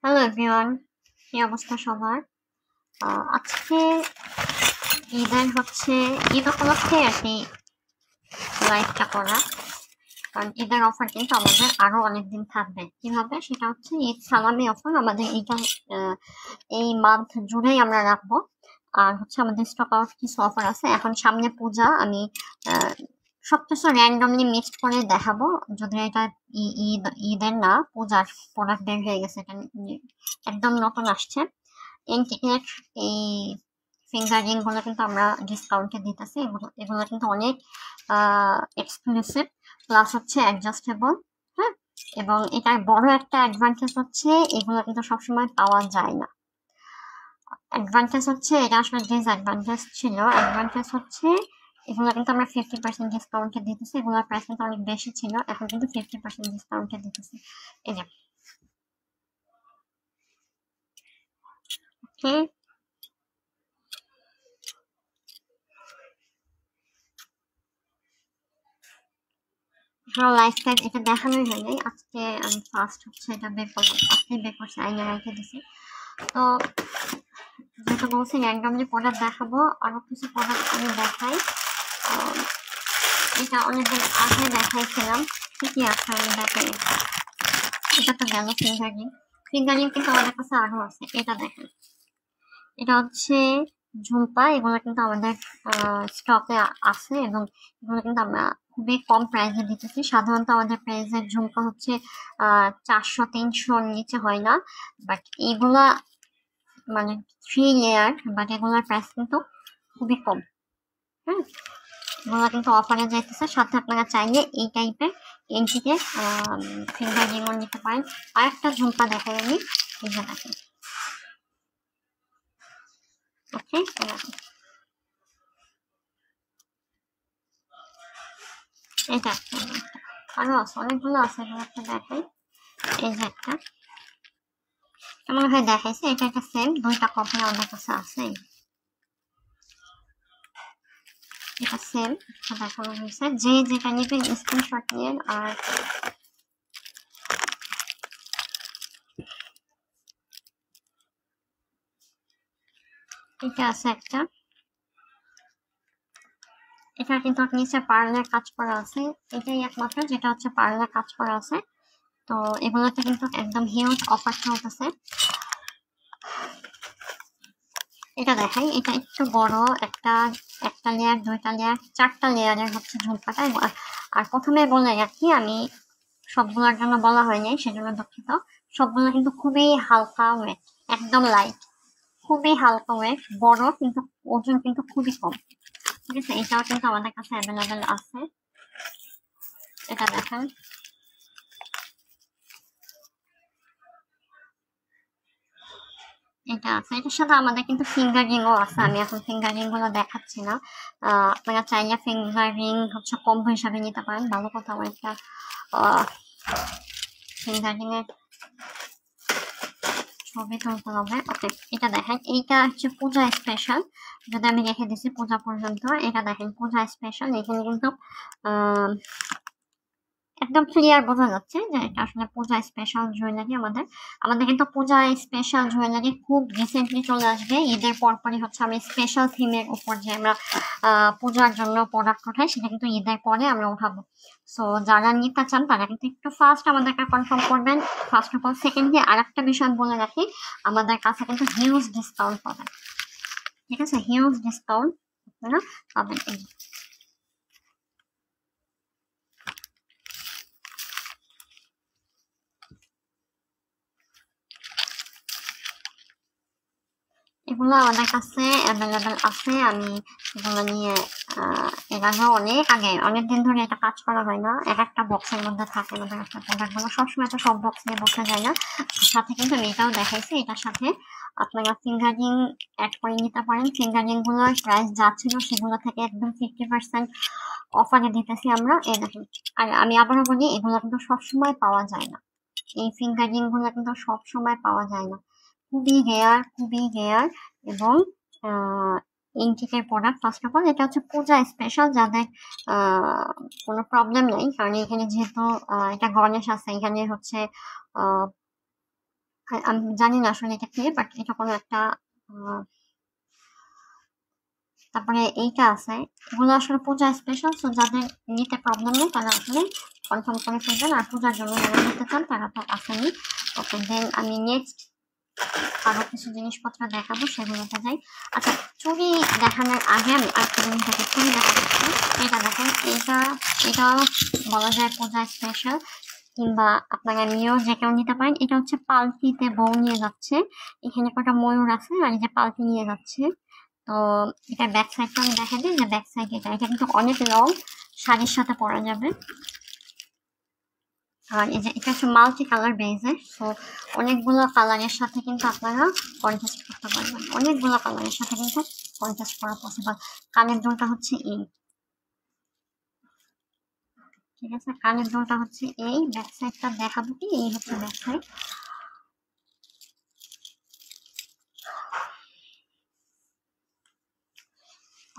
Hello everyone, কি অবস্থা সবার? আজকে ঈদ উপলক্ষে আর কি লাইভটা করা। কারণ ঈদের অফার কিন্তু আমাদের আরো অনেকদিন থাকবে। কিভাবে? সেটা হচ্ছে ঈদ সালামি অফার আমাদের এই মান্থ জুড়েই আমরা রাখবো। আর হচ্ছে আমাদের স্টক আউট কিছু অফার আছে। এখন সামনে পূজা, আমি সবকিছু র্যান্ডমলি মিক্সড করে দেখাবো। যদি এটা ঈদের না, পূজার প্রোডাক্ট বের হয়ে গেছে, এটা একদম নতুন আসছে। এনটিকেট এই ফিঙ্গার রিং গুলো কিন্তু আমরা ডিসকাউন্টে দিতেছি। এগুলো কিন্তু অনেক এক্সক্লুসিভ, প্লাস হচ্ছে অ্যাডজাস্টেবল। হ্যাঁ, এবং এটার বড় একটা অ্যাডভান্টেজ হচ্ছে এগুলো কিন্তু সবসময় পাওয়া যায় না। অ্যাডভান্টেজ হচ্ছে, এটা আসলে ডিসঅ্যাডভান্টেজ ছিল। অ্যাডভান্টেজ হচ্ছে এগুলো কিন্তু আমরা 50% ডিসকাউন্টে দিতেছি। এগুলোর প্রাইস কিন্তু অনেক বেশি ছিল, এখন কিন্তু 50% ডিসকাউন্টে দিতেছি। এই যে ওকে, লাইফস্টাইল এটা দেখানোই হয়নি। আজকে আমি ফার্স্ট হচ্ছে এটা বের করবো, আজকে বের করছি, আইনে রেখে দিছি। তো যেটা বলছি র্যান্ডমলি প্রোডাক্ট দেখাবো, আরো কিছু প্রোডাক্ট আমি দেখাই। এটা অনেকদিন আগে দেখাইছিলাম, কি কি আছে আমি দেখাই। এটা তো গেল ফিঙ্গারিং। ফিঙ্গারিং কিন্তু আমাদের কাছে আরো আছে, এটা দেখেন। এটা হচ্ছে ঝুমপা, এগুলো কিন্তু আমাদের স্টকে আছে এবং এগুলো কিন্তু আমরা খুবই কম প্রাইসে দিতেছি। সাধারণত আমাদের প্রাইসের ঝুমকা হচ্ছে 400-300 নিচে হয় না, বাট এগুলা মানে 3 লেয়ার, বাট এগুলোর প্রাইস কিন্তু খুবই কম। হ্যাঁ, এগুলো কিন্তু অফারে যাইতেছে। সাথে আপনারা চাইলে এই টাইপের এনটিকে ফিঙ্গার রিংও নিতে পারেন। আর একটা ঝুমকা দেখাই আমি, এই যে দেখেন। ওকে, এটা একটা, আরো আছে, অনেকগুলো আছে, এগুলো একটা দেখাই। এই যে একটা, কেমন ভাবে দেখাইছে, এটা একটা সেম, দুইটা কপি আমাদের কাছে আছে। এটা সেম দেখানো হয়েছে, যে যেটা নিবেন স্ক্রিনশট নিয়ে। আর এটা আছে একটা, এটা কিন্তু নিচে পার্লের কাজ করা আছে। এটাই একমাত্র যেটা হচ্ছে পার্লের কাজ করা আছে। তো এগুলোতে কিন্তু একদম হিউজ অফার চলতেছে। এটা দেখাই, এটা একটু বড়, একটা একটা লেয়ার, দুইটা লেয়ার, 4টা লেয়ারের হচ্ছে ঝুমকাটা। আর প্রথমে বলে রাখি, আমি সবগুলোর জন্য বলা হয়নি, সেজন্য দুঃখিত। সবগুলো কিন্তু খুবই হালকা ওয়েট, একদম লাইট, খুবই হালকা ওয়েট, বড় কিন্তু ওজন কিন্তু খুবই কম। ঠিক আছে, এটাও কিন্তু আমাদের কাছে অ্যাভেলেবেল আছে। এটা দেখেন, এটা আছে। এটার সাথে আমাদের কিন্তু ফিঙ্গার রিংও আছে, আমি এখন ফিঙ্গার রিং গুলো দেখাচ্ছি না। আপনারা চাইলে ফিঙ্গার রিং হচ্ছে কম্বো হিসাবে নিতে পারেন। ভালো কথা, আমার একটা ফিঙ্গার রিং এর ছবি তুলতে হবে। ওকে, এটা দেখেন, এইটা হচ্ছে পূজা স্পেশাল, যদি আমি রেখে দিচ্ছি পূজা পর্যন্ত। এটা দেখেন পূজা স্পেশাল, এখানে কিন্তু একদম ক্লিয়ার বোঝা যাচ্ছে যে এটা আসলে পূজা স্পেশাল জুয়েলারি। আমাদের আমাদের কিন্তু পূজা স্পেশাল জুয়েলারি খুব রিসেন্টলি চলে আসবে। ঈদের পরপরই হচ্ছে আমি স্পেশাল থিমের উপর যে আমরা পূজার জন্য প্রোডাক্ট উঠাই, সেটা কিন্তু ঈদের পরে আমরা উঠাবো। সো যারা নিতে চান তারা কিন্তু একটু ফার্স্ট আমাদেরকে কনফার্ম করবেন, ফার্স্ট অফ অল। সেকেন্ডলি আর একটা বিষয় বলে রাখি, আমাদের কাছে কিন্তু হিউজ ডিসকাউন্ট পাবেন। ঠিক আছে, হিউজ ডিসকাউন্ট আপনারা পাবেন। এগুলো আমাদের কাছে অ্যাভেলেবেল আছে। আমি এগুলো নিয়ে এর আগে অনেক আগে, অনেকদিন ধরে এটা কাজ করা হয় না। এক একটা বক্সের মধ্যে থাকে আমাদের কাছে প্রোডাক্টগুলো, সবসময় তো সব বক্স নিয়ে বসা যায় না। সাথে কিন্তু আমি এটাও দেখাইছি, এটার সাথে আপনারা ফিঙ্গারিং অ্যাড করে নিতে পারেন। ফিঙ্গারিং গুলোর প্রাইস যা ছিল সেগুলো থেকে একদম 50% অফারে দিতেছি আমরা, এই দেখেন। আর আমি আবারও বলি, এগুলো কিন্তু সবসময় পাওয়া যায় না। এই ফিঙ্গারিং গুলো কিন্তু সবসময় পাওয়া যায় না, খুবই রেয়ার, খুবই রেয়ার। এবং ইনটেকের প্রোডাক্ট, ফার্স্ট অফ অল এটা হচ্ছে পূজা স্পেশাল, যাদের কোনো প্রবলেম নেই। কারণ এখানে যেহেতু এটা গণেশ আছে, এখানে হচ্ছে আমি জানি না আসলে এটা কি, বাট এটা কোনো একটা তারপরে এইটা আছে, এগুলো আসলে পূজা স্পেশাল। তো যাদের নিতে প্রবলেম নেই তারা আসলে কনফার্ম করে ফেলবেন, আর পূজার জন্য যারা নিতে চান তারা তো আসেনি। ওকে, দেন আমি নেক্সট আরো কিছু জিনিসপত্র দেখাবো, সেগুলোতে যাই। আচ্ছা, চুড়ি দেখানোর আগে আমি আরেকটা জিনিস দেখি, চুড়ি দেখা যাচ্ছে এটা দেখেন, এটা বলা যায় পূজা স্পেশাল, কিংবা আপনারা নিয়েও যে কেউ নিতে পারেন। এটা হচ্ছে পালকিতে বউ নিয়ে যাচ্ছে, এখানে কটা ময়ূর আছে আর এই যে পালকি নিয়ে যাচ্ছে। তো এটা ব্যাক সাইডটা আমি দেখা দিই, যে ব্যাক সাইড এটা কিন্তু অনেক লং, শাড়ির সাথে পরা যাবে। আর এই যে এটা হচ্ছে মাল্টি কালার বেজে, তো অনেকগুলো কালারের সাথে কিন্তু আপনারা কন্ট্রাস্ট করতে পারবেন, অনেকগুলো কালারের সাথে কিন্তু কন্ট্রাস্ট করা পসিবল। কানের দুলটা হচ্ছে এই, ঠিক আছে, কানের দুলটা হচ্ছে এই, ব্যাক সাইডটা দেখাবো কি, এই হচ্ছে ব্যাক সাইড।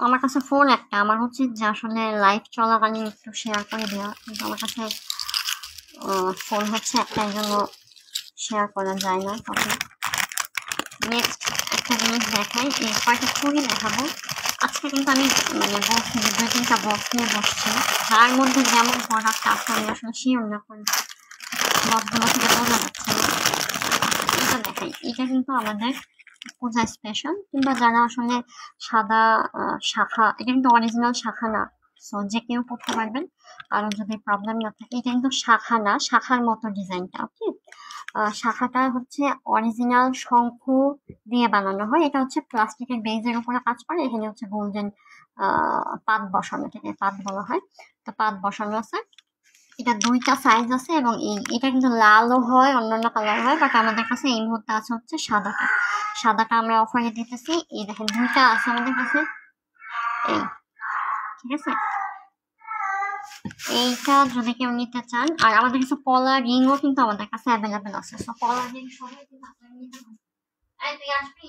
আমার কাছে ফোন একটা, আমার উচিত যে আসলে লাইভ চলাকালীন একটু শেয়ার করে দেওয়া, কিন্তু আমার কাছে ফোন হচ্ছে একটা, এই জন্য শেয়ার করা যায় না তখন। নেক্সট একটা জিনিস দেখাই, এই কয়টা চুড়ি দেখাবো। আজকে কিন্তু আমি মানে বলছি যে 2-3টা বক্স নিয়ে বসছি, তার মধ্যে যেমন প্রোডাক্ট আছে আমি আসলে শিওর না করি, বক্সগুলো থেকে বোঝা যাচ্ছে না। এটা দেখাই, এটা কিন্তু আমাদের পূজা স্পেশাল, কিংবা যারা আসলে সাদা শাখা, এটা কিন্তু অরিজিনাল শাখা না, সো যে কেউ পড়তে পারবেন, কারণ যদি প্রবলেম না থাকে। এটা কিন্তু শাখা না, শাখার মতো ডিজাইনটা, ওকে। শাখাটা হচ্ছে অরিজিনাল শঙ্খ দিয়ে বানানো হয়, এটা হচ্ছে প্লাস্টিকের বেজের উপরে কাজ করে, এখানে হচ্ছে গোল্ডেন পাত বসানো, এটাকে পাত বলা হয়। তো পাত বসানো আছে, এটা 2টা সাইজ আছে, এবং এটা কিন্তু লালও হয়, অন্যান্য কালার হয়, বাট আমাদের কাছে এই মুহূর্তে আছে হচ্ছে সাদাটা। সাদাটা আমরা অফারে দিতেছি, এই দেখেন 2টা আছে আমাদের কাছে, এই, ঠিক আছে। এইটা যদি কেউ নিতে চান, আর আমাদের কাছে পলা রিংও কিন্তু আমাদের কাছে অ্যাভেলেবেল আছে, তো পলা রিং সবাই কিন্তু আপনারা নিতে পারেন। তুই আসবি?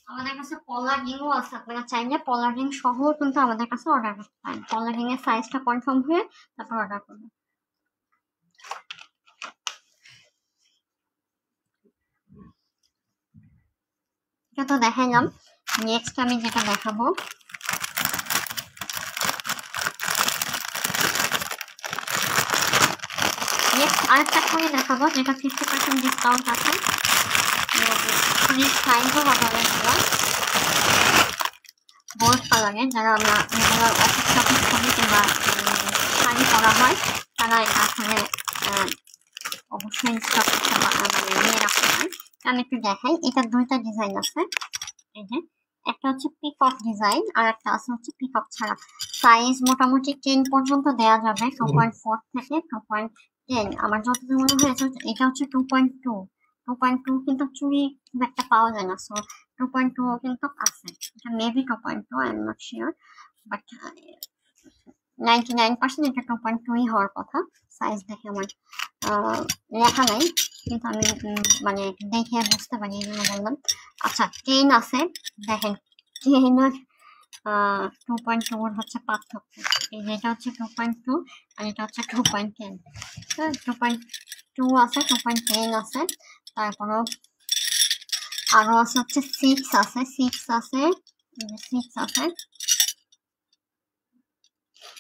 আমাদের কাছে পলা রিংও আছে, আপনারা চাইলে পলা রিং সহ কিন্তু আমাদের কাছে অর্ডার করতে পারেন, পলা রিং এর সাইজটা কনফার্ম হয়ে তারপর অর্ডার করবেন। এটা তো দেখাইলাম, নেক্সট আমি যেটা দেখাবো, নেক্সট আরেকটা করে দেখাবো যেটা 50% ডিসকাউন্ট আছে, সাইজও হবে অনেকগুলো, গোল্ড কালারের, যারা আমরা রেগুলার অফিস টফিস করি কিংবা শাড়ি পরা হয় তারা এটা আসলে অবশ্যই স্টক করতে মানে নিয়ে রাখতে পারেন। আমি একটু দেখাই, এটা 2টা ডিজাইন আছে, এই যে একটা হচ্ছে পিকক ডিজাইন আর একটা আছে হচ্ছে পিকক ছাড়া। সাইজ মোটামুটি 10 পর্যন্ত দেওয়া যাবে, 2.4 থেকে 2.10। আমার যতদূর মনে হয়েছে এটা হচ্ছে 2.2, 2.2 কিন্তু চুড়ি খুব একটা পাওয়া যায় না, সো 2.2 কিন্তু আছে, এটা maybe 2.2, I am not sure, but 99% এটা 2.2 হওয়ার কথা। সাইজ দেখে আমার লেখা নাই, কিন্তু আমি মানে দেখে বুঝতে পারি, এই জন্য বললাম। আচ্ছা, 10 আছে, দেখেন 10 আর 2.2 হচ্ছে পার্থক্য, এই যে এটা হচ্ছে 2.2 আর এটা হচ্ছে 2.10, 2.2 আছে, 2.10 আছে, তারপরও আরো আছে হচ্ছে 6 আছে, 6 আছে, 6 আছে।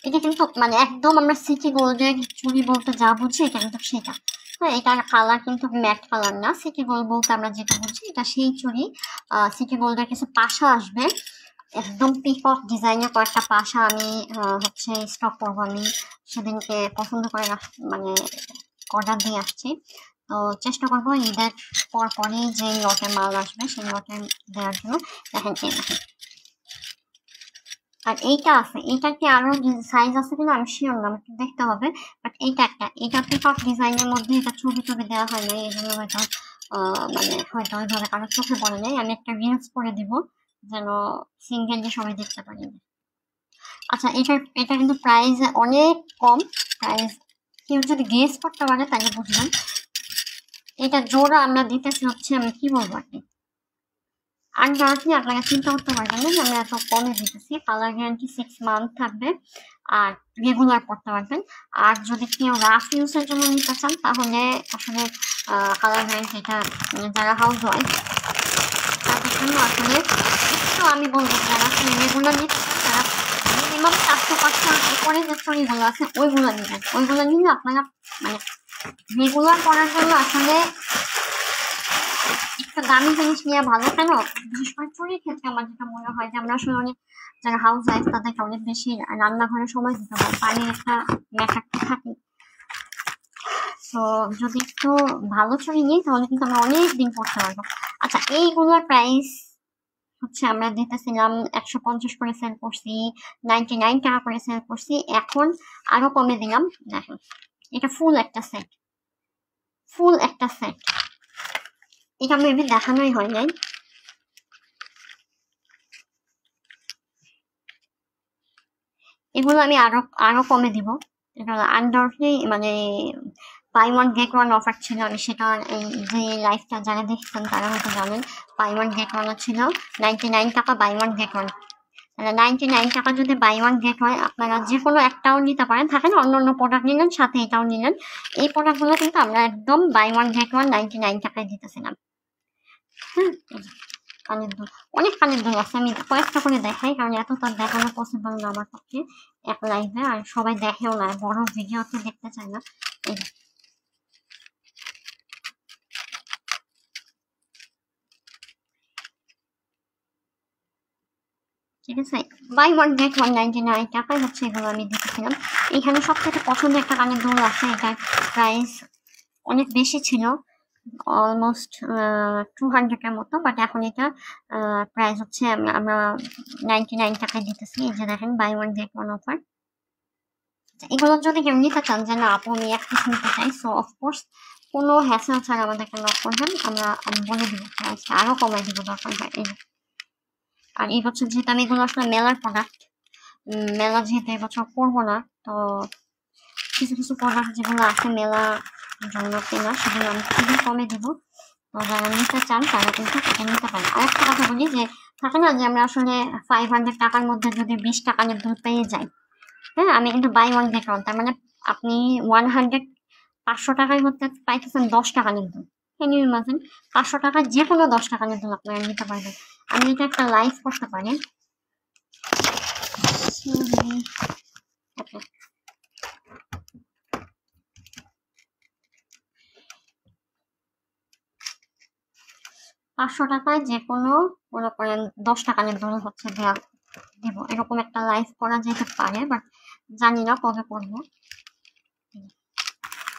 এটা কিন্তু মানে একদম আমরা সিটি গোল্ডের চুড়ি বলতে যা বুঝি এটা কিন্তু সেটা, হ্যাঁ, এটার কালার কিন্তু ম্যাট কালার না, সিটি গোল্ড বলতে আমরা যেটা বুঝি এটা সেই চুড়ি। সিটি গোল্ডের কিছু পাশা আসবে, একদম পিকক ডিজাইনের কয়েকটা পাশা আমি হচ্ছে স্টক করবো, আমি সেদিনকে পছন্দ করে মানে অর্ডার দিয়ে আসছি, তো চেষ্টা করবো ঈদের পরে যে লটে মাল আসবে সেই লটে দেওয়ার জন্য। দেখেন এই দেখেন, আর এইটা আছে, এইটা কি আরো সাইজ আছে কিনা আমি শিওর না, আমাকে দেখতে হবে, বাট এইটা একটা, এটা পিকক ডিজাইনের মধ্যে এটা ছবি টবি দেওয়া হয় না, এই জন্য হয়তো মানে হয়তো ওইভাবে কারোর চোখে পড়ে নাই, আমি একটা রিলস করে দিব যেন সিঙ্গেললি সবাই দেখতে পারি। আচ্ছা, এটা কিন্তু প্রাইস অনেক কম, প্রাইস কেউ যদি গেস করতে পারে তাহলে বুঝবেন। এটা জোড়া আমরা দিতেছি হচ্ছে, আমি কি বলবো আর কি, আনডাউটলি আপনারা চিন্তা করতে পারবেন না যে আমি এত কমে দিতেছি। কালার গ্যারান্টি 6 মান্থ থাকবে আর রেগুলার পড়তে পারবেন। আর যদি কেউ রাফ ইউজের জন্য নিতে চান তাহলে আসলে কালার গ্যারান্টিটা যারা হাউস ওয়াইফ তাদের জন্য আসলে একটু আমি বলবো যারা আসলে রেগুলার নিতে চান তারা মিনিমাম 400-500 উপরে যে চুড়িগুলো আছে ওইগুলো নেবেন। ওইগুলো নিলে আপনারা মানে রেগুলার করার জন্য আসলে একটা দামি জিনিস নেওয়া ভালো। কেন বিশেষ করে চুরির ক্ষেত্রে আমার যেটা মনে হয় যে আমরা আসলে অনেক যারা হাউস ওয়াইফ তাদেরকে অনেক বেশি রান্নাঘরে সময় দিতে হয়, পানির একটা ব্যাপারটা থাকে। তো যদি একটু ভালো চুরি নিই তাহলে কিন্তু আমরা অনেক দিন পড়তে পারবো। আচ্ছা, এইগুলোর প্রাইস হচ্ছে আমরা দিতেছিলাম 150 করে সেল করছি, 99 টাকা করে সেল করছি, এখন আরো কমে দিলাম। দেখেন এটা ফুল একটা সেট, এটা মেবি দেখানোই হয় নাই। এগুলো আমি আরো কমে দিব। এটা আনডাউটলি মানে buy one get one offer ছিল। আমি সেটা এই যে লাইফটা যারা দেখছেন তারা হয়তো জানেন বাই ওয়ান গেট ওয়ান ছিল 99 টাকা বাই ওয়ান গেট ওয়ান। 99 টাকা যদি বাই ওয়ান গেট হয় আপনারা যে কোনো একটাও নিতে পারেন। থাকে না অন্য প্রোডাক্ট নিলেন সাথে এটাও নিলেন, এই প্রোডাক্টগুলো কিন্তু আমরা একদম বাই ওয়ান গেট ওয়ান 99 টাকায় দিতেছিলাম। হ্যাঁ, কানের দুল, অনেক কানের দুল আছে, আমি কয়েকটা করে দেখাই কারণ এত তো দেখানো পসিবল না আমার পক্ষে এক লাইভে, আর সবাই দেখেও না, বড় ভিডিও তো দেখতে চায় না। এই ঠিক আছে, বাই ওয়ান গেট ওয়ান 99 টাকায় হচ্ছে এগুলো আমি দিতেছিলাম। এখানে সবথেকে পছন্দের একটা কানের দুল আছে, এটার প্রাইস অনেক বেশি ছিল, অলমোস্ট 200-এর মতো, বাট এখন এটা প্রাইস হচ্ছে আমরা 99 টাকায় দিতেছি। এই যে দেখেন buy one get one offer. এগুলো যদি কেউ নিতে চান যে না আপু আমি এক পিস নিতে চাই, সো অফকোর্স কোনো হ্যাসেল ছাড়া আমাদেরকে নক করবেন, আমি বলে দিব প্রাইসটা আরো কমাই দিব দরকার হয়। আর এই বছর যেহেতু আমি এগুলো আসলে মেলার প্রোডাক্ট, মেলা যেহেতু এবছর করবো না, তো কিছু কিছু প্রোডাক্ট যেগুলো আছে মেলা জন্য কেনা সেগুলো আমি খুবই কমে দিব। তো যারা নিতে চান তারা কিন্তু এটা নিতে পারেন। আরেকটা কথা বলি যে থাকে না যে আমরা আসলে 500 টাকার মধ্যে যদি 20 টাকার দুধ পেয়ে যাই, হ্যাঁ আমি কিন্তু বাই ওয়ান গেট ওয়ান, তার মানে আপনি 500 টাকার মধ্যে পাইতেছেন 10 টাকা নিতে। ক্যান ইউ ইমাজিন, 500 টাকা যে কোনো 10 টাকা নিতে আপনারা নিতে পারবেন। আমি এটা একটা লাইভ করতে পারি। ওকে, 500 টাকায় যে কোনো মনে করেন 10 টাকা নির্ধারণ হচ্ছে দেওয়া দেবো, এরকম একটা লাইভ করা যেতে পারে, বাট জানি না কবে করবো।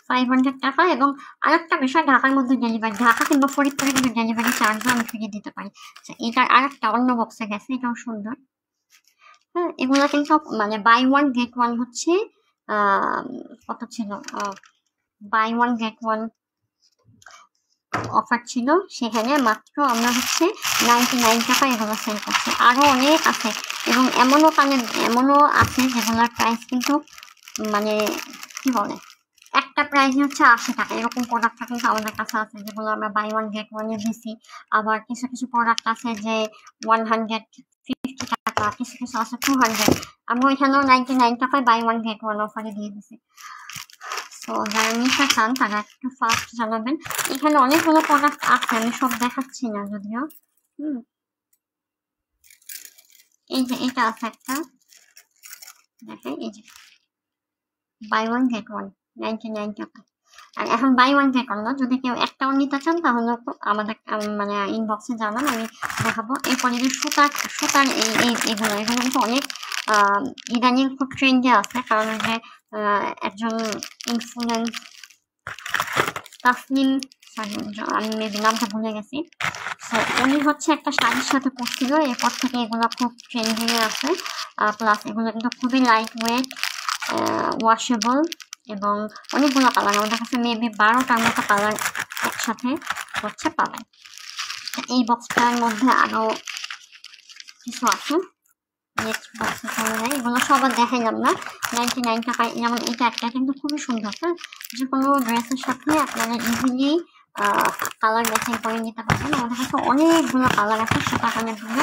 500 টাকা। এবং আরেকটা বিষয়, ঢাকার মধ্যে ডেলিভারি, ঢাকা কিংবা ফরিদপুরে কিন্তু ডেলিভারি চার্জও আমি ফিরিয়ে দিতে পারি। এটার আরেকটা অন্য বক্সে গেছে, এটাও সুন্দর। হ্যাঁ, এগুলো কিন্তু মানে বাই ওয়ান গেট ওয়ান হচ্ছে কত ছিল, buy one get one offer ছিল, সেখানে মাত্র আমরা হচ্ছে 99 টাকা এগুলো সেল করছি। আরো অনেক আছে এবং এমনও আছে যেগুলোর প্রাইস কিন্তু মানে কি বলে একটা প্রাইস হচ্ছে 80 টাকা, এরকম প্রোডাক্ট কিন্তু আমাদের কাছে আছে যেগুলো আমরা বাই ওয়ান গেট ওয়ানে দিছি। আবার কিছু কিছু প্রোডাক্ট আছে যে 150 টাকা, কিছু কিছু আছে 200, আমরা ওইখানেও 99 টাকায় বাই ওয়ান গেট ওয়ান অফারে দিয়ে দিছি। তো যারা নিতে চান তারা একটু ফাস্ট জানাবেন। এখানে অনেকগুলো প্রোডাক্ট আছে, আমি সব দেখাচ্ছি না যদিও। এই যে এটা আছে একটা, দেখেন এই যে বাই ওয়ান গেট ওয়ান 99 টাকা। আর এখন বাই ওয়ান গেট ওয়ান না, যদি কেউ একটাও নিতে চান তাহলে আমাদের মানে ইনবক্সে জানান, আমি দেখাবো। এরপরে যে সুতার এগুলো কিন্তু অনেক ইদানিং খুব ট্রেন্ডে আছে, কারণ যে একজন ইনফ্লুয়েন্স তাসনিম, আমি মেবি নামটা ভুলে গেছি, উনি হচ্ছে একটা শাড়ির সাথে পরছিল, এরপর থেকে এগুলো খুব ট্রেন্ডিংয়ে আছে। প্লাস এগুলো কিন্তু খুবই লাইট ওয়েট, ওয়াশেবল এবং অনেকগুলো কালার, আমাদের কাছে মেবি 12টার মতো কালার একসাথে হচ্ছে পাবেন। এই বক্সটার মধ্যে আরো কিছু আছে, নেক্সট বক্সে চলে যায়, এগুলো সবার দেখাইলাম না। 99 টাকায় যেমন এটা একটা কিন্তু খুবই সুন্দর, হ্যাঁ যে কোনো ড্রেসের সাথে আপনারা ইজিলি কালার ম্যাচিং করে নিতে পারবেন। আমাদের কাছে অনেকগুলো কালার আছে সেটা কালার জন্য।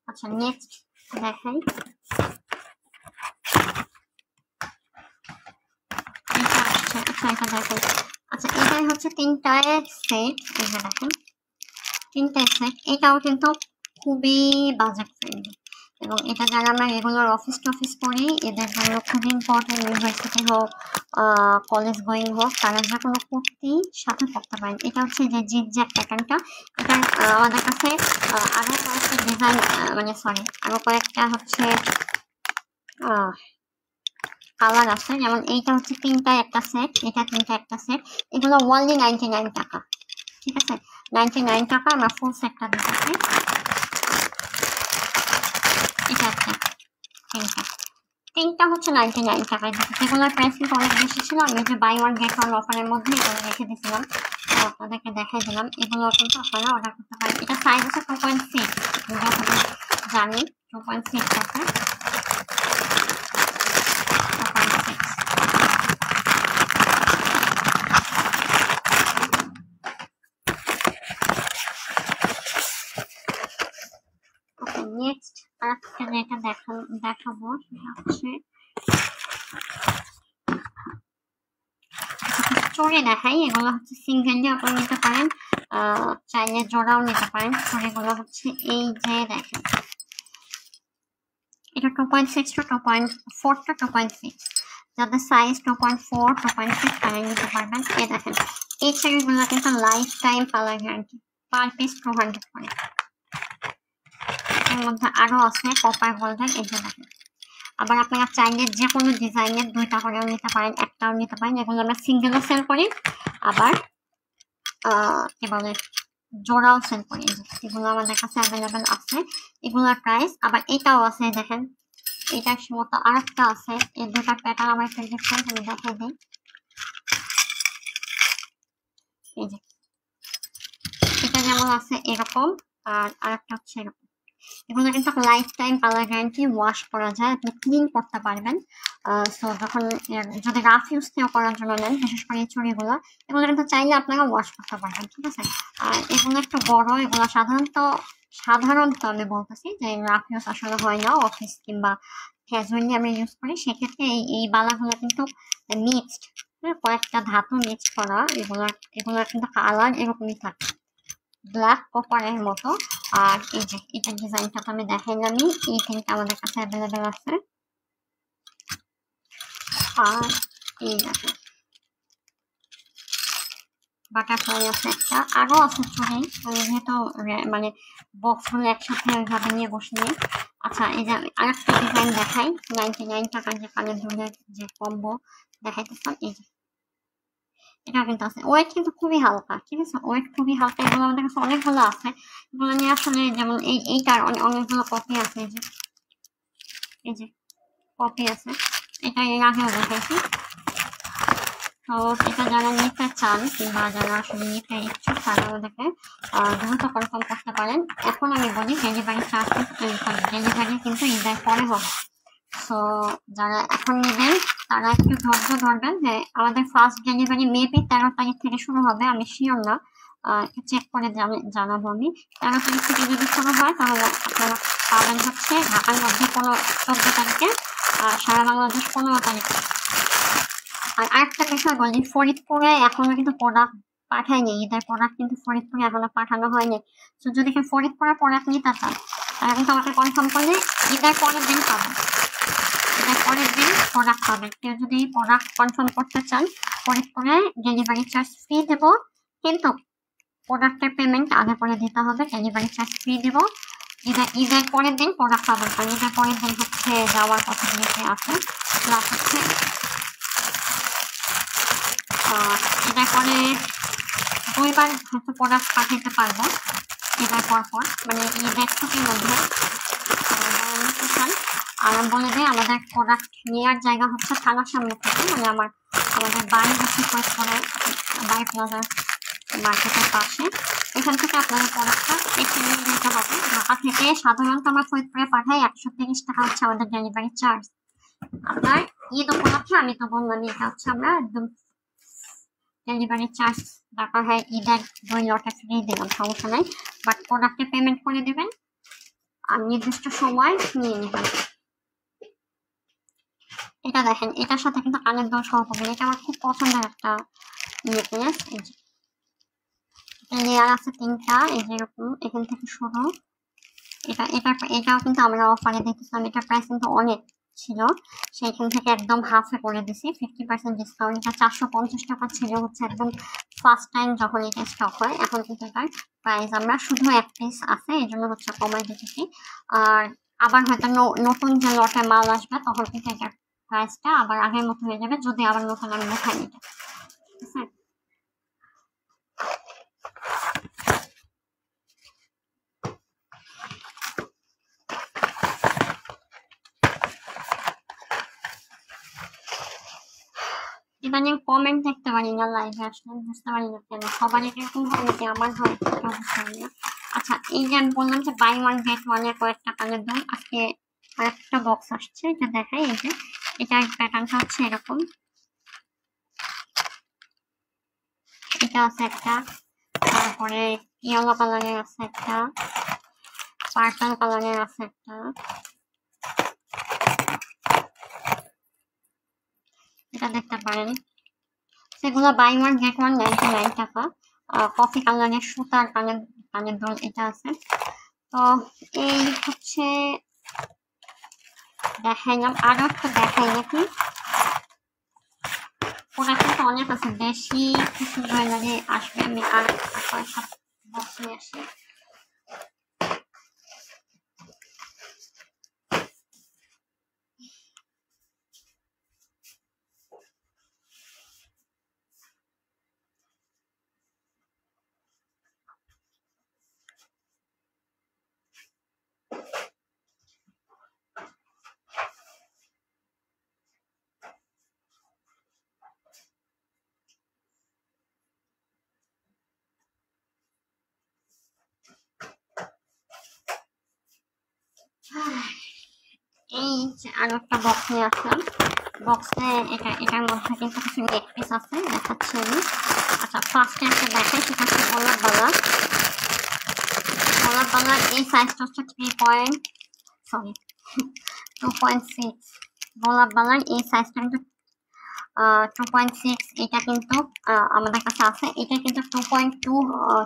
আচ্ছা নেক্সট দেখাই, এটা আসছে। আচ্ছা এটা দেখেন, আচ্ছা এটাই হচ্ছে তিনটায় সেট, এটা দেখেন তিনটায় সেট। এটাও কিন্তু খুবই বাজেট ফ্রেন্ডলি এবং এটা যারা আমরা রেগুলার অফিস টফিস করি এদের জন্য খুবই ইম্পর্টেন্ট। ইউনিভার্সিটি হোক কলেজ গোয়িং হোক তারা যে কোনো কুর্তি সাথে পরতে পারেন। এটা হচ্ছে যে জিগজ্যাগ প্যাটার্নটা। এটা আমাদের কাছে আরো কয়েকটা ডিজাইন মানে সরি আরো কয়েকটা হচ্ছে কালার আছে। যেমন এইটা হচ্ছে তিনটা একটা সেট, এটা তিনটা একটা সেট। এগুলো ওনলি 99 টাকা, ঠিক আছে 99 টাকা আমরা ফুল সেটটা দিতেছি। এটা একটা তিনটা হচ্ছে 99 টাকায় দিচ্ছি। এগুলোর প্রাইস কিন্তু অনেক বেশি ছিল। আমি যে বাই ওয়ান গেট ওয়ান অফারের মধ্যে এগুলো রেখে দিয়েছিলাম, আপনাদেরকে দেখাই দিলাম। এগুলো কিন্তু আপনারা অর্ডার করতে পারেন। এটা সাইজ আছে 2.6, যতদূর জানি 2.6 আছে। নেক্সট আরেকটা যেটা দেখাবো সেটা হচ্ছে চড়ে দেখাই। এগুলো হচ্ছে সিঙ্গেলি আপনারা নিতে পারেন, চাইলে জোড়াও নিতে পারেন। চড়িগুলো হচ্ছে এই যে দেখেন, এটা 2.6 টু 2.4 টু 2.6, যাদের সাইজ 2.4 2.6 তারা নিতে পারবেন। এই দেখেন এই চড়িগুলো কিন্তু life time colour guarantee, per piece 200 করে। এর মধ্যে আরো আছে কপার গোল্ডেন, এই যে দেখেন। আবার আপনারা চাইলে যে কোনো ডিজাইনের দুইটা করেও নিতে পারেন, একটাও নিতে পারেন। এগুলো আমরা সিঙ্গেলও সেল করি, আবার কি বলে জোড়াও সেল করি। এগুলো আমাদের কাছে অ্যাভেলেবেল আছে। এগুলোর প্রাইস আবার এটাও আছে দেখেন, এটার মতো আরেকটা আছে। এই দুটার প্যাটার্ন আমার একটু ডিফারেন্ট, আমি দেখাই দিই। এই যে এটা যেমন আছে এরকম, আর আরেকটা হচ্ছে এরকম। এগুলো কিন্তু life time colour guarantee, wash করা যায়, আপনি ক্লিন করতে পারবেন। সো যখন যদি রাফ ইউজ কেউ করার জন্য নেন, বিশেষ করে এই চুড়িগুলো, এগুলো কিন্তু চাইলে আপনারা ওয়াশ করতে পারবেন, ঠিক আছে। আর এগুলো একটু বড়, এগুলো সাধারণত আমি বলতেছি যে রাফ ইউজ আসলে হয় না, অফিস কিংবা ক্যাজুয়ালি আমি ইউজ করি। সেক্ষেত্রে এই বালাগুলো কিন্তু মিক্সড, কয়েকটা ধাতু মিক্সড করা। এগুলোর কিন্তু কালার এরকমই থাকে, ব্ল্যাক কপারের মতো। আর এই যে এটা ডিজাইনটা তো আমি দেখাইলামই, এই তিনটা আমাদের কাছে অ্যাভেলেবেল আছে। আর এই দেখেন বাটারফ্লাই আছে একটা, আরো আছে চুড়ি, যেহেতু মানে বক্সগুলো একসাথে ওইভাবে নিয়ে বসিয়ে। আচ্ছা এই যে আরেকটা ডিজাইন দেখাই, 99 টাকার যে কানের দুলের যে কম্বো দেখাইতেছিলাম, এই যে এটা কিন্তু আছে। ওয়েট কিন্তু খুবই হালকা, ঠিক আছে, ওয়েট খুবই হালকা। এগুলো আমাদের কাছে অনেকগুলো আছে। এগুলো নিয়ে আসলে যেমন এইটার অনেকগুলো কপি আছে, এই যে কপি আছে। এটা এর আগেও দেখাইছি। তো এটা যারা নিতে চান কিংবা যারা আসলে নিতে ইচ্ছুক তারা আমাদেরকে দ্রুত কনফার্ম করতে পারেন। এখন আমি বলি ডেলিভারি চার্জ, ডেলিভারি কিন্তু ঈদের পরে হবে। সো যারা এখন নেবেন তারা একটু ধৈর্য ধরবেন। যে আমাদের ফার্স্ট ডেলিভারি মেবি 13 তারিখ থেকে শুরু হবে, আমি শিওর না, চেক করে জানাবো আমি। 13 তারিখ থেকে যদি শুরু হয় তাহলে আপনারা পাবেন হচ্ছে ঢাকার মধ্যে 14 তারিখে, সারা বাংলাদেশ 15 তারিখে। আর আরেকটা বিষয় বলি, ফরিদপুরে এখনো কিন্তু প্রোডাক্ট পাঠায়নি, ঈদের প্রোডাক্ট কিন্তু ফরিদপুরে এখনো পাঠানো হয়নি। তো যদি কেউ ফরিদপুরে প্রোডাক্ট নিতে চান তারা কিন্তু আমাকে কনফার্ম করলে ঈদের পরের দিন পাবেন, ঈদের পরের দিন প্রোডাক্ট পাবেন। কেউ যদি প্রোডাক্ট কনফার্ম করতে চান ফরিদপুরে ডেলিভারি চার্জ ফ্রি দেবো, কিন্তু প্রোডাক্টের পেমেন্ট আগে পরে দিতে হবে। ডেলিভারি চার্জ ফ্রি দেবো, ঈদের পরের দিন প্রোডাক্ট পাবেন। কারণ ঈদের পরের দিন হচ্ছে যাওয়ার পথে আছে, প্লাস হচ্ছে ঈদের পরে 2বার হয়তো প্রোডাক্ট পাঠাতে পারবো ঈদের পর মানে ঈদের ছুটির মধ্যে। নিতে চান আর বলে দেয় আমাদের প্রোডাক্ট নেওয়ার জায়গা হচ্ছে থানার সামনে থেকে, মানে আমাদের বাড়ি হচ্ছে ফরিদপুরে বাই প্লাজা মার্কেটের পাশে। এখান থেকে আপনাদের প্রোডাক্টটা একটু নিয়ে যেতে হবে। ঢাকা থেকে সাধারণত আমরা ফরিদপুরে পাঠাই 130 টাকা হচ্ছে আমাদের ডেলিভারি চার্জ। আপনার ঈদ উপলক্ষে আমি তো বললাম এটা হচ্ছে আমরা একদম ডেলিভারি চার্জ দরকার হয় ঈদের 2 লটে ফ্রি দিলাম, সমস্যা নাই, বাট প্রোডাক্টে পেমেন্ট করে দেবেন আর নির্দিষ্ট সময় নিয়ে নেবেন। এটা দেখেন, এটার সাথে কিন্তু কানের দুল সহ পাবেন। এটা আমার খুব পছন্দের একটা নেকলেস। লেয়ার আছে 3টা, এই যে এরকম এখান থেকে শুরু। এটাও কিন্তু আমরা অফারে দেখেছিলাম। এটার প্রাইস কিন্তু অনেক ছিল, সেইখান থেকে একদম হাফে করে দিছি 50% ডিসকাউন্ট। এটা 450 টাকা ছিল হচ্ছে একদম ফার্স্ট টাইম যখন এটা স্টক হয়। এখন কিন্তু এটার প্রাইস আমরা শুধু 1 পিস আছে এই জন্য হচ্ছে কমাই দিতেছি। আর আবার হয়তো নতুন যে লটে মাল আসবে তখন কিন্তু এটার প্রাইসটা আবার আগের মতো হয়ে যাবে, যদি আবার নতুন আমি দেখাই নিতে। ঠিক আছে, ইদানিং কমেন্ট দেখতে পারি না লাইভে আসলে, বুঝতে পারি না কেন সবারই এরকম হয় নাকি আমার হয় বুঝতে পারি না। আচ্ছা, এই যে আমি বললাম যে বাই ওয়ান গেট ওয়ানের কয়েকটা কানের দাম, আজকে আরেকটা বক্স আসছে, এটা দেখাই। এই যে এটার প্যাটার্নটা হচ্ছে এরকম, এটা আছে একটা, তারপরে ইয়েলো কালারের আছে একটা, পার্পল কালারের আছে একটা, এটা দেখতে পারেন। সেগুলো বাই ওয়ান গেট ওয়ান 99 টাকা। কফি কালারের সুতার কানের দুল এটা আছে। তো এই হচ্ছে দেখাইলাম, আরো একটু দেখাই নাকি। ওরা কিন্তু অনেক আছে, বেশি কিছু জুয়েলারি আসবে, আমি আর কয়েকটা বক্স নিয়ে আসি। এই যে আরো একটা বক্স নিয়ে আসলাম। বক্সে এটার মধ্যে কিন্তু কিছু নেক পিস আছে, দেখাচ্ছি আমি। আচ্ছা, ফার্স্টে একটা দেখাই, সেটা হচ্ছে গোলাপ বালা। গোলাপ বালার এই সাইজটা হচ্ছে 2.6। গোলাপ বালার এই সাইজটা কিন্তু 2.6। এটা কিন্তু আমাদের কাছে আছে। এটা কিন্তু 2.2,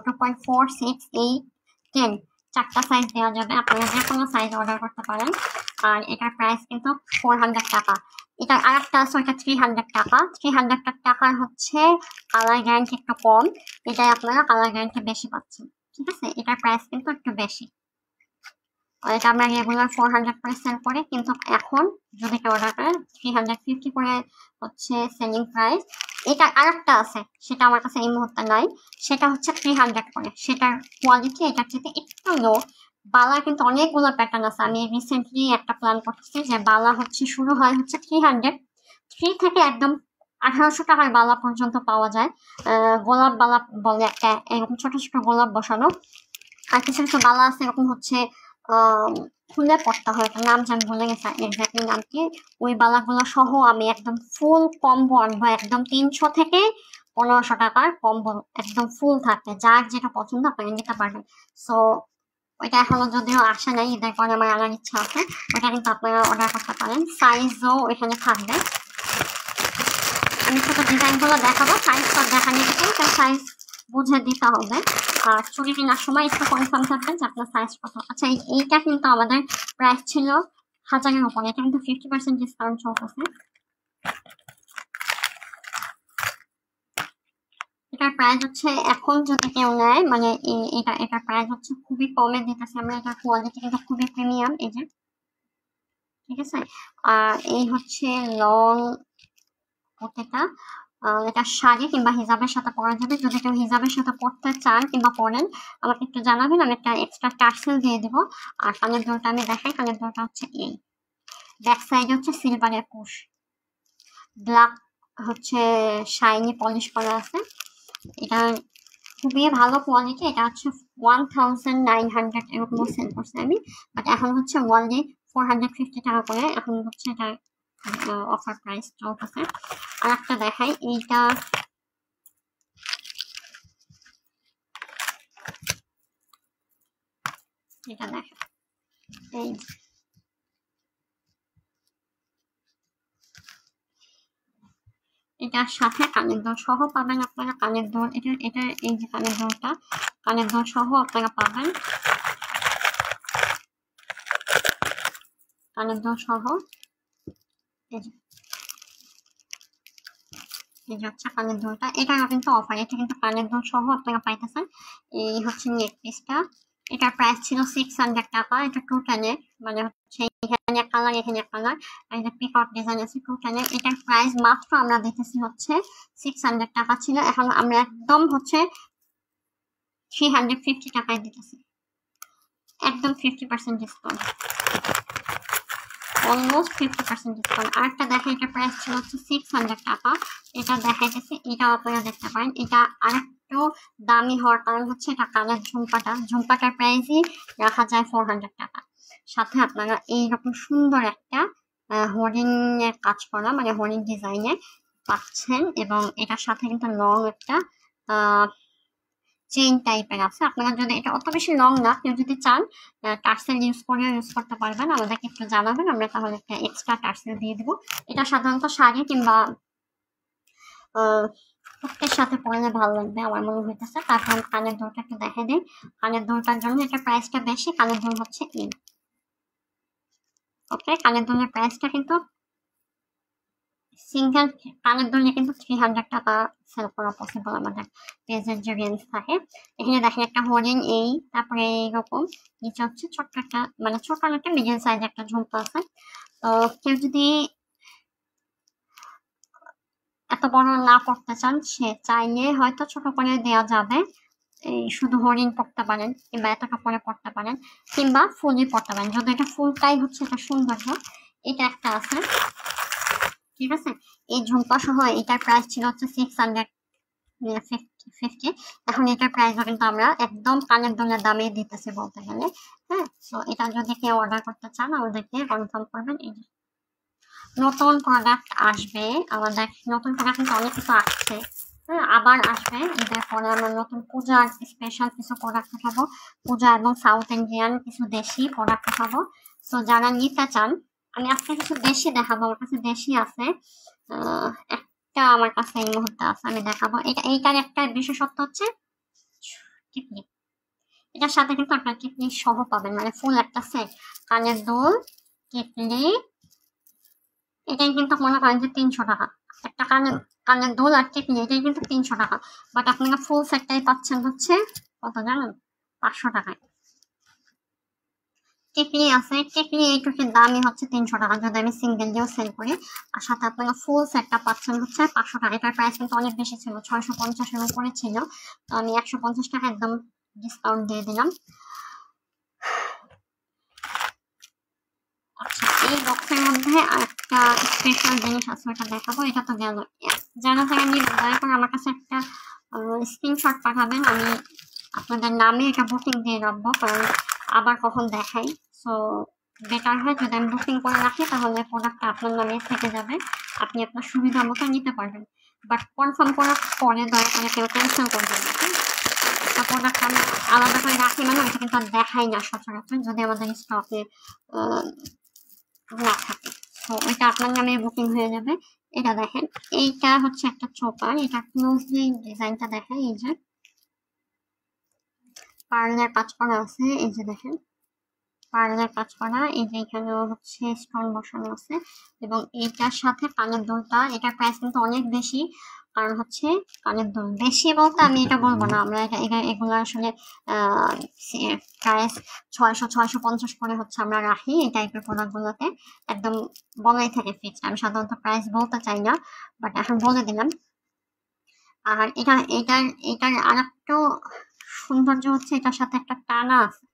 2.4, 6, 8, 10 4টা সাইজ দেওয়া যাবে, আপনারা যে কোনো সাইজ অর্ডার করতে পারেন। আর এটার প্রাইস কিন্তু 400 টাকা। এটা আরেকটা আছে, ওইটা 300 টাকা। 300 টাকার হচ্ছে কালার গ্যারান্টি একটু কম, এটাই আপনারা কালার গ্যারান্টি বেশি পাচ্ছেন। ঠিক আছে, এটার প্রাইস কিন্তু একটু বেশি। এটা আমরা রেগুলার 400 করে সেল করি, কিন্তু এখন যদি কেউ অর্ডার করেন 350 করে হচ্ছে সেলিং প্রাইস। এটা আরেকটা আছে, সেটা আমার কাছে এই মুহূর্তে নাই, সেটা হচ্ছে 300 করে। সেটার কোয়ালিটি এটার থেকে একটু লো। বালা কিন্তু অনেকগুলো প্যাটার্ন আছে। আমি রিসেন্টলি একটা প্ল্যান করতেছি যে বালা হচ্ছে শুরু হয় হচ্ছে 3 থেকে একদম 1800 টাকার বালা পর্যন্ত পাওয়া যায়। গোলাপ বালা বলে একটা, এরকম ছোট ছোট গোলাপ বসানো। আর কিছু কিছু বালা আছে এরকম হচ্ছে খুলে পড়তে হয়, একটা নাম আমি ভুলে গেছি এক্স্যাক্টলি নামটি। ওই বালাগুলো সহ আমি একদম ফুল কম্বো আনবো, একদম 300 থেকে 1500 টাকার কম্বো, একদম ফুল থাকে, যার যেটা পছন্দ আপনি নিতে পারবেন। সো ওইটা এখনো যদিও আসে নাই, ঈদের পরে আমার আনার ইচ্ছা আছে, ওটা কিন্তু আপনারা অর্ডার করতে পারেন। সাইজও এখানে থাকবে, আমি শুধু ডিজাইনগুলো দেখাবো, সাইজ তো দেখা নিয়ে গেছে, সাইজ বুঝে দিতে হবে। আর চুরি কেনার সময় একটু কনফার্ম থাকবেন যে আপনার সাইজ কত। আচ্ছা, এইটা কিন্তু আমাদের প্রাইস ছিল 1000-এর উপরে, এটা কিন্তু 50% ডিসকাউন্ট চলতেছে। এটার প্রাইস হচ্ছে এখন যদি কেউ নেয়, মানে এটার প্রাইস হচ্ছে খুবই কমে দিতেছে আমরা। এটার কোয়ালিটি কিন্তু খুবই প্রিমিয়াম, এই যে, ঠিক আছে। আর এই হচ্ছে লং কুর্তিটা, এটা শাড়ি কিংবা হিজাবের সাথে পরা যাবে। যদি কেউ হিজাবের সাথে পরতে চান কিংবা পরেন আমাকে একটু জানাবেন, আমি একটা এক্সট্রা টার্সেল দিয়ে দেবো। আর কানের দুলটা আমি দেখাই, কানের দুলটা হচ্ছে এই ব্যাক সাইডে হচ্ছে সিলভারের কুশ, ব্ল্যাক হচ্ছে শাইনি পলিশ করা আছে। এটা খুবই ভালো কোয়ালিটি। এটা হচ্ছে 1900 এরকম সেল করছে আমি, বাট এখন হচ্ছে ওয়ানলি 450 টাকা করে এখন হচ্ছে এটা অফার প্রাইস চলতেছে। আর একটা দেখাই, এইটা এটা দেখেন, এই এটার সাথে কানের দুল সহ পাবেন আপনারা। কানের দুল এটা এই যে কানের দুল সহ আপনারা পাবেন, কানের দুল সহ। এই যে হচ্ছে কানের দুলটা, এটাও কিন্তু অফার, এটা কিন্তু কানের দুল সহ আপনারা পাইতেছেন। এই হচ্ছে নেক পিসটা, এটার প্রাইস ছিল 600 টাকা। এটা টোটালে মানে হচ্ছে এখানে এক কালার, এখানে এক কালার, আর এটা পিকআউট ডিজাইন আছে টোটালে। এটার প্রাইস মাত্র আমরা দিতেছি হচ্ছে 600 টাকা ছিল, এখন আমরা একদম হচ্ছে 350 টাকায় দিতেছি, একদম 50% ডিসকাউন্ট, অলমোস্ট 50% ডিসকাউন্ট। আরেকটা দেখেন, এটা প্রাইস ছিল হচ্ছে 600 টাকা, এটা দেখাইতেছে, এটাও আপনারা দেখতে পারেন। এটা আরেকটু দামি হওয়ার কারণ হচ্ছে এটা কানের ঝুমকাটার প্রাইসই রাখা যায় 400 টাকা। সাথে আপনারা এইরকম সুন্দর একটা হরিণ এর কাজ করা মানে হরিণ ডিজাইনে পাচ্ছেন, এবং এটার সাথে কিন্তু লং একটা চেইন টাইপের আছে। আপনারা যদি এটা অত বেশি লং না, কেউ যদি চান টার্সেল ইউজ করতে পারবেন, আমাদেরকে একটু জানাবেন, আমরা তাহলে একটা এক্সট্রা টার্সেল দিয়ে দেবো। এটা সাধারণত শাড়ি কিংবা টপের সাথে পরলে ভালো লাগবে আমার মনে হইতেছে। তারপর কানের দুলটা একটু দেখে দিই, কানের দুলটার জন্য এটা প্রাইসটা বেশি, কানের দুল হচ্ছে এই। ওকে, কানের দুলের প্রাইসটা কিন্তু সিঙ্গেল কানের দুল কিন্তু 300 টাকা সেল করা পসিবল আমাদের পেজের যে রেঞ্জ থাকে। এখানে দেখেন একটা হরিণ, এই তারপরে এইরকম নিচে হচ্ছে ছোট্ট একটা মানে ছোট একটা মিডিয়াম সাইজ একটা ঝুমকা আছে। তো কেউ যদি এত বড় না করতে চান, সে চাইলে হয়তো ছোট করে দেওয়া যাবে, এই শুধু হরিণ পড়তে পারেন কিংবা এতটা করে পড়তে পারেন কিংবা ফুলই পড়তে পারেন, যদি এটা ফুলটাই হচ্ছে এটা সৌন্দর্য। এটা একটা আছে, ঠিক আছে, এই ঝুমকা সহ এটার প্রাইস ছিল হচ্ছে 650, এখন এটার প্রাইসও কিন্তু আমরা একদম কানের দুলের দামে দিতেছি বলতে গেলে। হ্যাঁ, তো এটা যদি কেউ অর্ডার করতে চান আমাদেরকে কনফার্ম করবেন। এই নতুন প্রোডাক্ট আসবে আমাদের, নতুন প্রোডাক্ট কিন্তু অনেক কিছু আসছে, হ্যাঁ আবার আসবে। ঈদের পরে আমরা নতুন পূজার স্পেশাল কিছু প্রোডাক্ট দেখাবো, পূজা এবং সাউথ ইন্ডিয়ান কিছু দেশি প্রোডাক্ট দেখাবো। তো যারা নিতে চান, আমি আজকে কিছু দেশি দেখাবো, আমার কাছে দেশি আছে একটা, আমার কাছে এই মুহূর্তে আছে, আমি দেখাবো। এইটার একটা বিশেষত্ব হচ্ছে টিকলি, এটার সাথে কিন্তু আপনার টিকলি সহ পাবেন, মানে ফুল একটা সেট, কানের দুল, টিকলি। এটাই কিন্তু মনে করেন যে 300 টাকা একটা কানের দুল আর টিকলি, এটাই কিন্তু 300 টাকা, বাট আপনারা ফুল সেটটাই পাচ্ছেন হচ্ছে কত জানেন, 500 টাকায়। টিকলি আছে, টিকলি এইটুকুর দামই হচ্ছে 300 টাকা যদি আমি সিঙ্গেল দিয়েও সেল করি, আর সাথে আপনারা ফুল সেটটা পাচ্ছেন হচ্ছে 500 টাকা। এটার প্রাইস কিন্তু অনেক বেশি ছিল, 650 এর উপরে ছিল, তো আমি 150 টাকা একদম ডিসকাউন্ট দিয়ে দিলাম। আচ্ছা, এই বক্সের মধ্যে একটা স্পেশাল জিনিস আছে, ওটা দেখাবো। এটা তো গেল, যারা যারা নিয়ে দয়া করে আমার কাছে একটা স্ক্রিনশট পাঠাবেন, আমি আপনাদের নামে এটা বুকিং দিয়ে রাখবো, কারণ আবার কখন দেখাই। সো বেটার হয় যদি আমি বুকিং করে রাখি, তাহলে প্রোডাক্টটা আপনার নামে থেকে যাবে, আপনি আপনার সুবিধা মতো নিতে পারবেন। বাট কনফার্ম করার পরে দয়া করে কেউ ক্যান্সেল করবেন না। প্রোডাক্ট আমি আলাদা করে রাখি মানে ওইটা কিন্তু আর দেখাই না সচরাচর, যদি আমাদের স্টকে না থাকে। তো ওইটা আপনার নামে বুকিং হয়ে যাবে। এটা দেখেন, এইটা হচ্ছে একটা চোপার, এটা ক্লোজলি ডিজাইনটা দেখেন, এই যে পার্লের কাজ করা আছে, এই যে দেখেন পার্লের কাজ করা, এই যে এখানে হচ্ছে স্টোন বসানো আছে, এবং এইটার সাথে কানের দুলটা, এটার প্রাইস কিন্তু অনেক বেশি, কারণ হচ্ছে কানের দুল বেশি বলতে আমি এটা বলবো না, আমরা এগুলো আসলে প্রাইস 600-650 করে হচ্ছে আমরা রাখি এই টাইপের প্রোডাক্টগুলোতে, একদম বলাই থাকে ফিক্সড, আমি সাধারণত প্রাইস বলতে চাই না, বাট এখন বলে দিলাম। আর এটার আর একটু সৌন্দর্য হচ্ছে এটার সাথে একটা টানা আছে,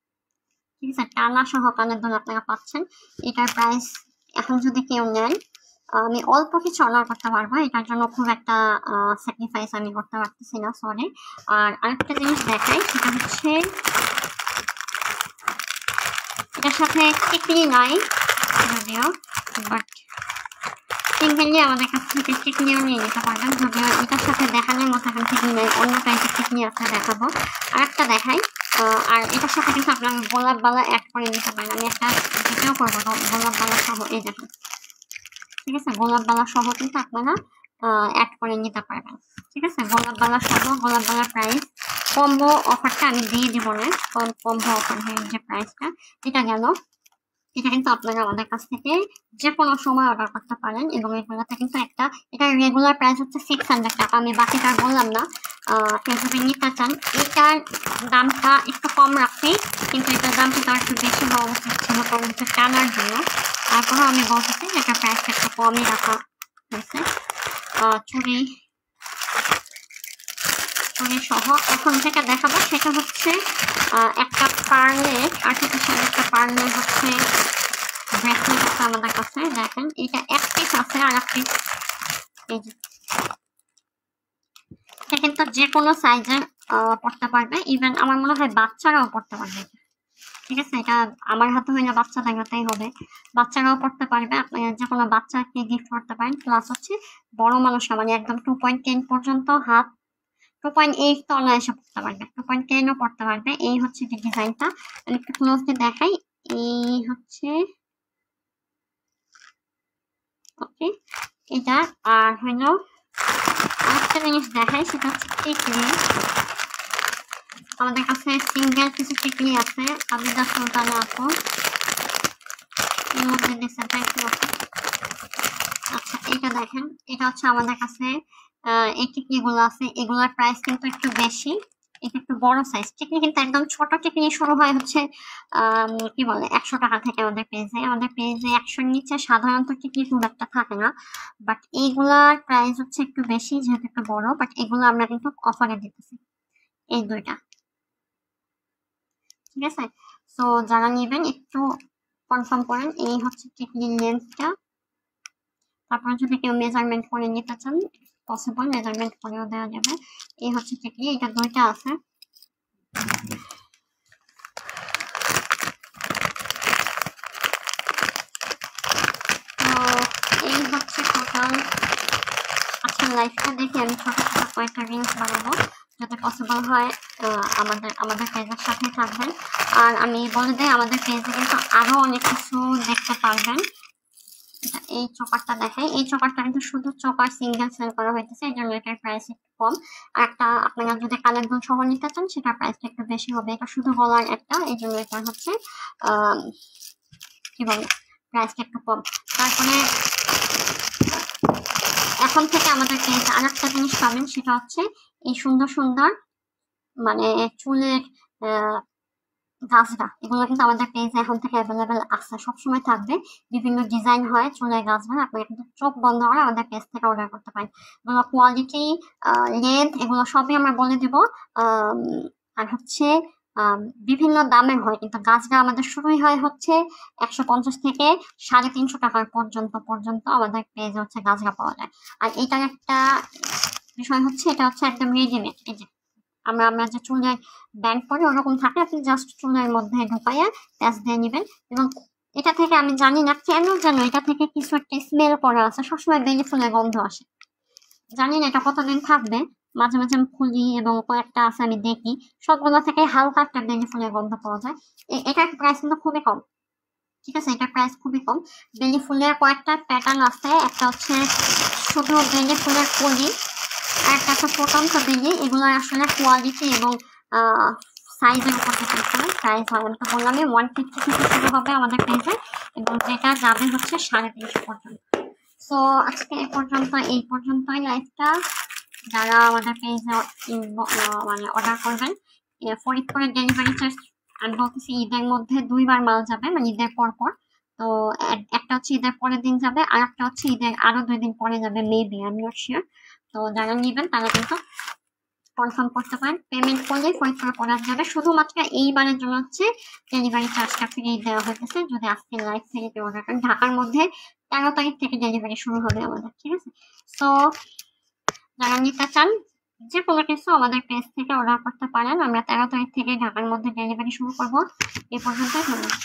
ঠিক আছে, টানা সহ কানের দুল আপনারা পাচ্ছেন। এটার প্রাইস এখন যদি কেউ নেন, আমি অল্প কিছু অর্ডার করতে পারবো, এটার জন্য খুব একটা স্যাক্রিফাইস আমি করতে পারতেছি না, সরি। আর আরেকটা জিনিস দেখাই, সেটা হচ্ছে এটার সাথে টিকলি নাই যদিও, বাট সিম্পলি আমাদের কাছ থেকে টিকলিও নিয়ে নিতে পারবেন, যদিও এটার সাথে দেখানোর মতো এখন টিকলি নাই, অন্য টাইপের টিকলি আছে দেখাবো। আরেকটা দেখাই, আর এটার সাথে কিন্তু আপনার গোলাপ বালা অ্যাড করে নিতে পারেন। আমি একটা ভিডিও করবো গোলাপ বালা সহ, এই দেখেন, ঠিক আছে, গোলাপ বালা সহ কিন্তু আপনারা অ্যাড করে নিতে পারবেন, ঠিক আছে। গোলাপ বালা সহ, গোলাপ বালার প্রাইস কম্বো অফারটা আমি দিয়ে দিব না, কম্বো অফার যে প্রাইসটা এটা গেল। এটা কিন্তু আপনারা আমাদের কাছ থেকে যে কোনো সময় অর্ডার করতে পারেন এবং এগুলোতে কিন্তু একটা, এটার রেগুলার প্রাইস হচ্ছে 600 টাকা। আমি বাকিটা বললাম না, কেউ যদি নিতে চান এটার দামটা একটু কম রাখছি, কিন্তু এটার দামটা তো একটু বেশি হওয়া উচিত ছিল কারণ হচ্ছে টানার জন্য। তারপরেও আমি বলতেছি যে এটার প্রাইসটা একটু কমই রাখা হয়েছে। চুড়ি সহ এখন যেটা দেখাবো সেটা হচ্ছে একটা পার্লের, আর্টিফিশিয়াল একটা পার্লের হচ্ছে ব্রেসলেট আছে আমাদের কাছে। দেখেন এটা এক পিস আছে, আর এক পিস এই যে, এটা কিন্তু যে কোনো সাইজের পড়তে পারবে, ইভেন আমার মনে হয় বাচ্চারাও পড়তে পারবে, ঠিক আছে। এটা আমার হাতে হইলে বাচ্চা দেখাতেই হবে, বাচ্চারাও পড়তে পারবে, আপনি যে কোনো বাচ্চাকে গিফট করতে পারেন। প্লাস হচ্ছে বড় মানুষরা মানে একদম 2.10 পর্যন্ত, হাত 2.8 তো অনায়াসে পড়তে পারবে, 2.10ও পড়তে পারবে। এই হচ্ছে যে ডিজাইনটা, আমি একটু ক্লোজলি দেখাই। এই হচ্ছে ওকে এটা। আর হইলো আরেকটা জিনিস দেখাই, সেটা হচ্ছে টিকলি। আমাদের কাছে সিঙ্গেল কিছু টিকলি আছে, আবিদা সুলতানা আপু এর মধ্যে দিচ্ছে, থ্যাংক ইউ। আচ্ছা এটা দেখেন, এটা হচ্ছে আমাদের কাছে এই টিকলিগুলো আছে, এগুলোর প্রাইস কিন্তু একটু বেশি, এটা একটু বড় সাইজ টিকলি, কিন্তু একদম ছোট টিকলি শুরু হয় হচ্ছে কি বলে 100 টাকা থেকে। আমাদের পেজে 100-র নিচে সাধারণত টিকলি খুব একটা থাকে না, বাট এইগুলার প্রাইস হচ্ছে একটু বেশি যেহেতু একটু বড়। বাট এগুলো আমরা কিন্তু অফারে দিতেছি, এই দুইটা, ঠিক আছে। সো যারা নেবেন একটু কনফার্ম করেন। এই হচ্ছে টিকলির লেন্থটা, তারপর যদি কেউ মেজারমেন্ট করে নিতে চান পসিবল, মেজারমেন্ট করেও দেওয়া যাবে। এই হচ্ছে টিকলি, এটা দুইটা আছে। তো এই হচ্ছে টোটাল আজকের লাইফটা। দেখি আমি ছোট ছোট কয়েকটা রিলস বানাবো, যাতে পসিবল হয় আমাদের পেজের সাথে থাকবেন। আর আমি বলে দিই আমাদের পেজে কিন্তু আরো অনেক কিছু দেখতে পারবেন। এই চপারটা দেখাই, এই চপারটা কিন্তু শুধু চপার সিঙ্গেল সেল করা হইতেছে, এই জন্য এটার প্রাইস একটু কম। আর একটা আপনারা যদি কানের দুল সহ নিতে চান সেটার প্রাইসটা একটু বেশি হবে, এটা শুধু গলার একটা, এই জন্য এটা হচ্ছে কি বলে প্রাইসটা একটু কম। তারপরে এখন থেকে আমাদের পেজে আর একটা জিনিস পাবেন, সেটা হচ্ছে এই সুন্দর সুন্দর মানে চুলের গাছরা, এগুলো কিন্তু আমাদের পেজে এখন থেকে অ্যাভেলেবেল আছে, সবসময় থাকবে। বিভিন্ন ডিজাইন হয় চুলের গাছরা, আপনারা কিন্তু চোখ বন্ধ করে আমাদের পেজ থেকে অর্ডার করতে পারেন। এগুলো কোয়ালিটি, লেন্থ এগুলো সবই আমরা বলে দিব। আর হচ্ছে বিভিন্ন দামের হয়, কিন্তু গাছরা আমাদের শুরুই হয় হচ্ছে 150 থেকে 350 টাকার পর্যন্ত আমাদের পেজে হচ্ছে গাছরা পাওয়া যায়। আর এটার একটা বিষয় হচ্ছে, এটা হচ্ছে একদম রেডিমেড, এই যে আমরা যে চুলের ব্যান্ড পরে ওরকম থাকে, আপনি জাস্ট চুলের মধ্যে ঢুকাইয়া প্যাচ দিয়ে নেবেন। এবং এটা থেকে আমি জানি না কেন যেন এটা থেকে কিছু একটা স্মেল করা আছে, সবসময় বেলি ফুলের গন্ধ আসে, জানি না এটা কতদিন থাকবে। মাঝে মাঝে আমি খুলি এবং কয়েকটা আছে আমি দেখি, সবগুলো থেকে হালকা একটা বেলি ফুলের গন্ধ পাওয়া যায়। এটার প্রাইস কিন্তু খুবই কম, ঠিক আছে, এটার প্রাইস খুবই কম। বেলি ফুলের কয়েকটা প্যাটার্ন আছে, একটা হচ্ছে শুধু বেলি ফুলের কলি, আর একটা আছে ফুটন্ত বেলি। এগুলো আসলে কোয়ালিটি এবং সাইজের উপর ডিপেন্ড করে প্রাইস হয়। আমি তো বললামই 150 থেকে শুরু হবে আমাদের পেজে, এবং যেটা যাবে হচ্ছে 350 পর্যন্ত। সো আজকে এই পর্যন্তই লাইফটা। যারা আমাদের পেজে মানে অর্ডার করবেন, ফরিদপুরের ডেলিভারি চার্জ আমি বলতেছি ঈদের মধ্যে 2বার মাল যাবে, মানে ঈদের পর পর। তো একটা হচ্ছে ঈদের পরের দিন যাবে, আর একটা হচ্ছে ঈদের আরো 2 দিন পরে যাবে, মেবি আমি নট শিওর। তো যারা নেবেন তারা কিন্তু কনফার্ম করতে পারেন, পেমেন্ট করলে ফরিদপুর প্রোডাক্ট যাবে। শুধুমাত্র এইবারের জন্য হচ্ছে ডেলিভারি চার্জটা ফ্রি দেওয়া হয়েছে যদি আজকে লাইভ থেকে কেউ অর্ডার করেন। ঢাকার মধ্যে 13 তারিখ থেকে ডেলিভারি শুরু হবে আমাদের, ঠিক আছে। সো যারা নিতে চান যে কোনো কিছু আমাদের পেজ থেকে অর্ডার করতে পারেন। আমরা 13 তারিখ থেকে ঢাকার মধ্যে ডেলিভারি শুরু করবো। এ পর্যন্তই ধন্যবাদ।